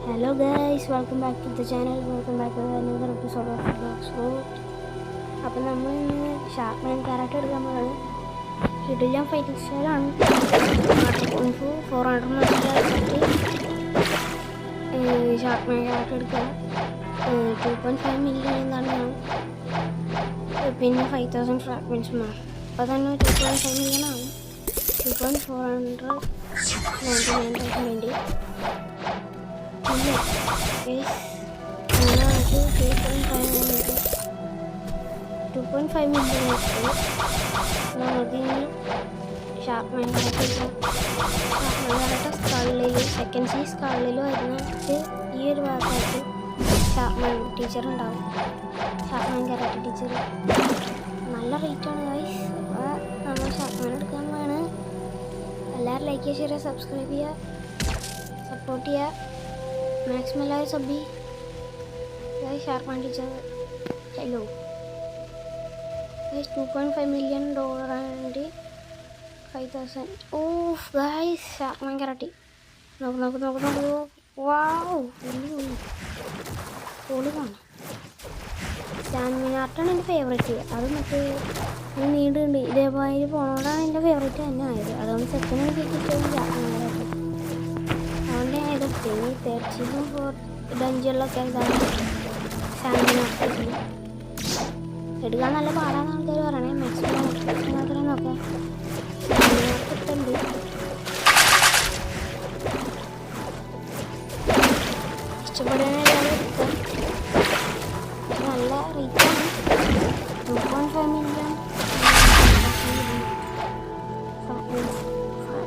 Hello guys, welcome back to the channel. Welcome back to another episode of Vlogs. അപ്പോൾ നമ്മൾ ഇന്ന് ഷാർക്ക്മാൻ character എടുക്കാൻ പോകുന്നത് കിടിലൻ ഫൈറ്റിംഗ് സ്റ്റൈലാണ്. 400 മാസ്റ്റർ ഷാർക്ക്മാൻ ക്യാരക്ടർ എടുക്കുക. 2.5 മില്യൺ എന്നാണ് ഞാൻ, പിന്നെ 5000 ഫ്രാഗ്മെൻറ്റ്സ് മാറും. അപ്പോൾ തന്നെ 2.5 മില്യൺ ആവും. 2.499 വേണ്ടി 2.5 മില്യൺ നമുക്കിനി ഷാർക്ക്മാൻ സ്കളിലും സെക്കൻഡ് സീ സ്കളിലും വരുന്നിട്ട് ഈ ഒരു ഭാഗത്തായിട്ട് ഷാർക്ക്മാൻ ടീച്ചർ ഉണ്ടാവും. ഷാർക്ക്മാൻ കരാട്ടെ ടീച്ചർ നല്ല റേറ്റാണ് ഗൈസ്. അപ്പോൾ നമ്മൾ ഷാർക്ക്മാൻ എടുക്കാൻ വേണം. എല്ലാവരും ലൈക്ക് ചെയ്യുക, ഷെയർ ചെയ്യുക, സബ്സ്ക്രൈബ് ചെയ്യുക, സപ്പോർട്ട് ചെയ്യുക. മാക്സിമം എല്ലാവരും sub Sharkman teacher. Hello guys, $2.5 million and 5000. Off guys, Sharkman karate നോക്ക്. വാവ്, പൊളിയാണ്. സ്റ്റാൻമിനാർട്ടാണ് എൻ്റെ ഫേവറേറ്റ്. അത് മറ്റേ നീണ്ടുണ്ട് ഇതേപോലെ പോണോണ്ടാണ് എൻ്റെ ഫേവറേറ്റ് തന്നെ ആയത്. അതുകൊണ്ട് സെക്കൻഡ് എനിക്ക് കിട്ടിയില്ല. അതുകൊണ്ട് ഞാൻ ഇതൊക്കെ 30 ഡഞ്ചികളിലൊക്കെ എന്താണ് സ്റ്റാൻമിനാർട്ട് എടുക്കാൻ നല്ല പാടാന്ന് ആൾക്കാർ പറയണേ. മാക്സിമം മാത്രമേ നോക്കാം. സ്റ്റാൻമിനാർട്ട് ഇട്ടുണ്ട്. ഇഷ്ടപ്പെടുന്ന എല്ലാവരും എടുക്കാം. നല്ല റേറ്റാണ്. 2.5 മില്യൺ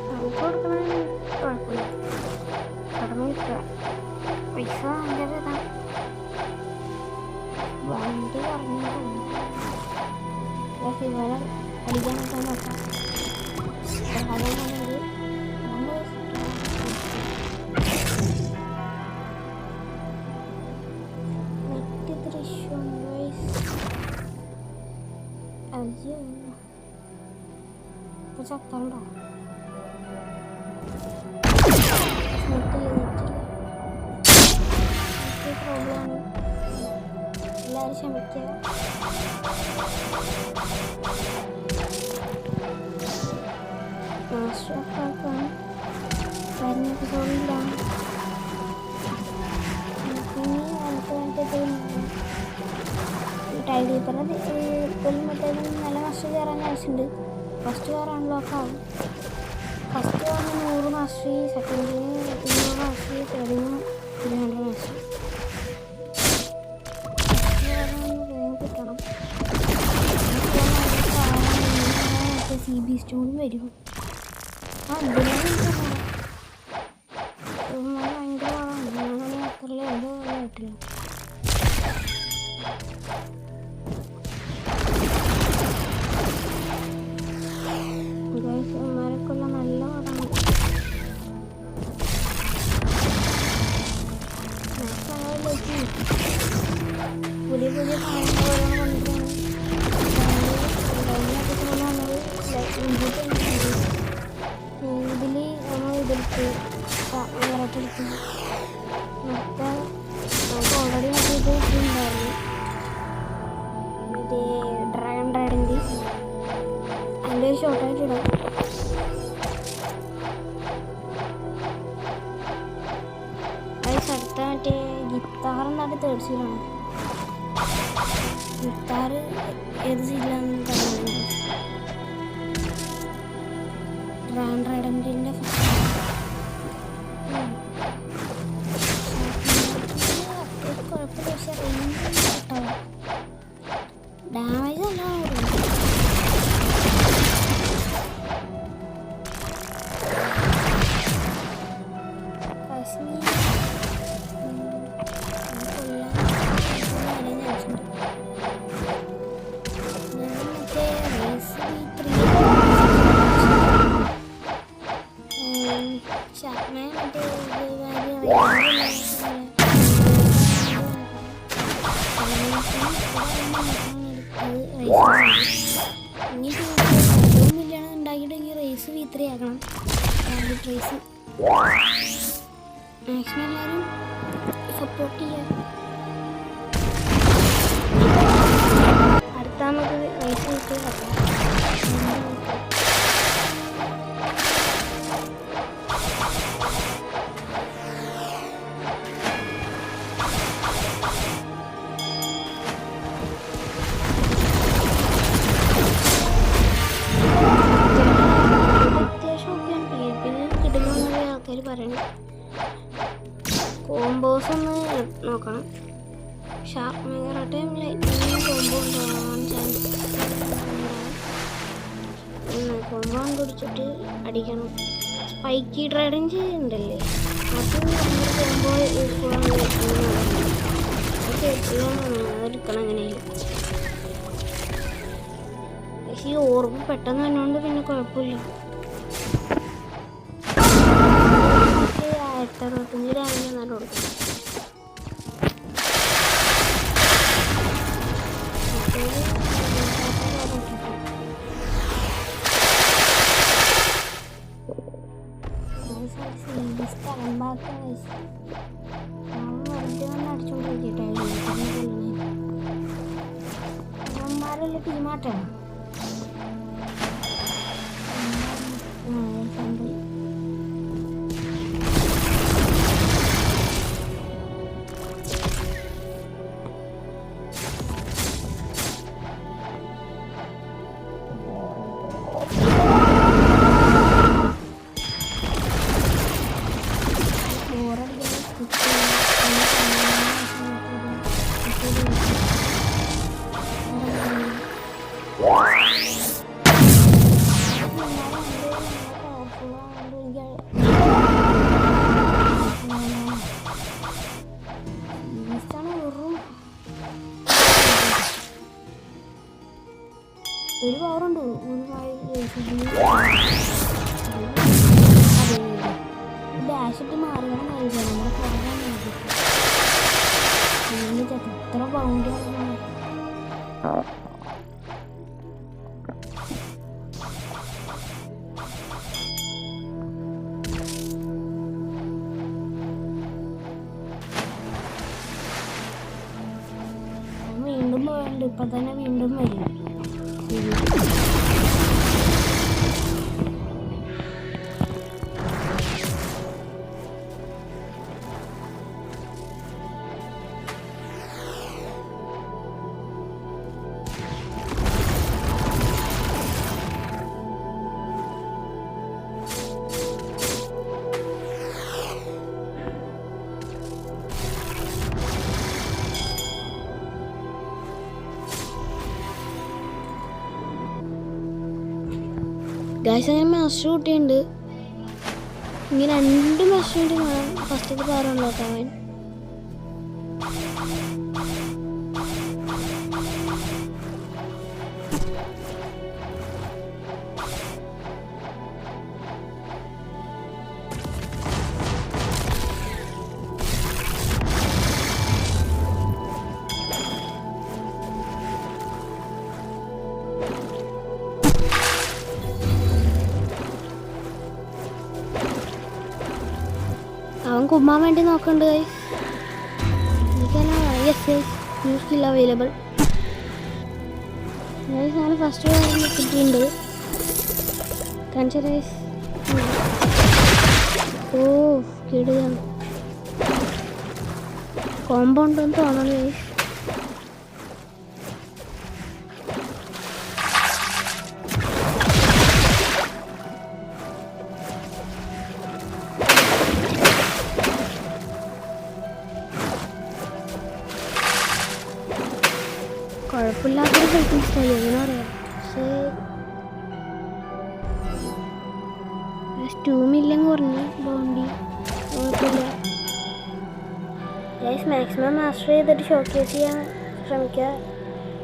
നമുക്ക് കൊടുക്കണ കുഴപ്പമില്ല. കടമ കിട്ടുക പൈസ ഭയങ്കര ഇതാണ്. വണ്ടി പറഞ്ഞിട്ട് ഇവരെ അടിക്കാനൊക്കെ നോക്കാം. ദൃശ്യം അയ്യോ ചത്തണ്ടോ പ്രോബ്ലമാണ്. എല്ലാവരും ക്ഷമിക്കുക. മാസ്റ്റർക്കാണ് വരുന്ന എപ്പിസോഡിലാണ്. ഇനി അടുത്ത ടൈൽ കീപ്പറിന് മറ്റേ നല്ല മാസ്റ്റർ കയറാൻ ചാൻസുണ്ട്. ഫസ്റ്റ് കാർ അൺലോക്ക് ആവും. ഫസ്റ്റ് കാറിന് 100 മാസ്റ്റർ, സെക്കൻഡിന് 200 മാസ്റ്റർ, തേർഡിന് 300 മാസ്റ്റർ. കിട്ടണം. CB സ്റ്റോണും വരും. ഭയങ്കര അങ്ങനെ അത്രയും എന്തോ ആയിട്ടില്ല. മാരൊക്കെയുള്ള നല്ല പടമാണ്. പുതിയ സാധനങ്ങൾ കൊണ്ടുവരാണ്. ഇതിൽ നമ്മൾ ഇതെടുത്ത് ഇറട്ടെടുത്ത് മറ്റേ നമുക്ക് ഓൾറെഡി മറ്റേ ഇത് ഉണ്ടായിരുന്നു. മറ്റേ ഡ്രാഗൺ റൈഡിൻ്റെ അതിൻ്റെ ഒരു ഷോർട്ടായിട്ട് ഇടാം. അത് അടുത്ത മറ്റേ ഗിത്താറെന്നാണ് തേർഡ് സീലാണ്. ഗിത്താർ ഏത് സീലാണെന്ന് പറയുന്നത് ഡ്രാഗൺ റൈഡിൻ്റെ കുഴപ്പമില്ല. പക്ഷേ റേഞ്ച് കേട്ടോ ഡാമേജ് നല്ലോണം വരുന്നു. ഷാർക്ക്മാൻ മറ്റേ മില്യൺ ഉണ്ടാക്കിയിട്ട് ഈ റേസ് V3 ആക്കണം. റേസ് മാക്സിമം എല്ലാവരും സപ്പോർട്ട് ചെയ്യാം. അടുത്ത നമുക്ക് റൈസ് കിട്ടി അപ്പം കോമ്പോസ് ഒന്ന് നോക്കണം. ഷാർപ്പ് മേഖറട്ടെ കോമ്പോ ഉണ്ടാവാൻ ചാൻസ്. കോമ്പോ കണ്ടുപിടിച്ചിട്ട് അടിക്കണം. സ്പൈക്കി ട്രൈഡൻസ് ഉണ്ടല്ലേ, അത് നമ്മുടെ കോമ്പോ യൂസ്ഫുള്ളാണ്. അതെടുക്കണം എങ്ങനെയും. പക്ഷേ ഈ ഓർമ്മ പെട്ടെന്ന് തന്നെയുണ്ട്, പിന്നെ കുഴപ്പമില്ല. 1065 രാവിലെ നല്ല കൊടുക്കും. അടിച്ചോണ്ടിരിക്കട്ടെ ടീമാട്ടാണ്. ഒരു പവറുണ്ട്. ഡാഷിട്ട് മാറിയാണ് നൽകുക. നമ്മുടെ പുറകാൻ എത്ര പൗണ്ട് വീണ്ടും പോയുണ്ട്. ഇപ്പൊ തന്നെ വീണ്ടും വരും. ഗൈസ് അങ്ങനെ മാസ്റ്റർ കൂട്ടിയുണ്ട്. ഇങ്ങനെ 2 മാസ്റ്റർ കൂട്ടി വേണം ഫസ്റ്റത്തെ പാറുണ്ടാക്കാൻ. അവൻ കുമ്മാൻ വേണ്ടി നോക്കണ്ട്. Yes new skill available. ഞാൻ ഫസ്റ്റ് കിട്ടിയിട്ടുണ്ട്. കാണിച്ചു. ഓ കിടുകയാണ്. കോമ്പോ ഉണ്ടെന്ന് തോന്നണേ. കുഴപ്പമില്ലാത്തൊരു ഫൈറ്റിംഗ് സ്റ്റൈൽ എങ്ങനെ പറയാം. പക്ഷേ 2 മില്യൺ കുറഞ്ഞ് ബോണ്ടി കുഴപ്പമില്ല. മാക്സിമം മാസ്റ്റർ ചെയ്തിട്ട് ഷോക്കേസ് ചെയ്യാൻ ശ്രമിക്കുക.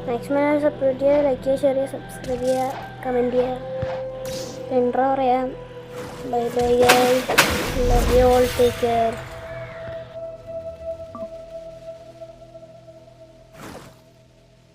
മാക്സിമം സപ്പോർട്ട് ചെയ്യുക. ലൈക്ക് ചെയ്യുക, ഷെയർ ചെയ്യുക, സബ്സ്ക്രൈബ് ചെയ്യുക, കമൻറ്റ് ചെയ്യുക, ഇൻട്രോ പറയാം. Bye bye guys. Love you all. Take care.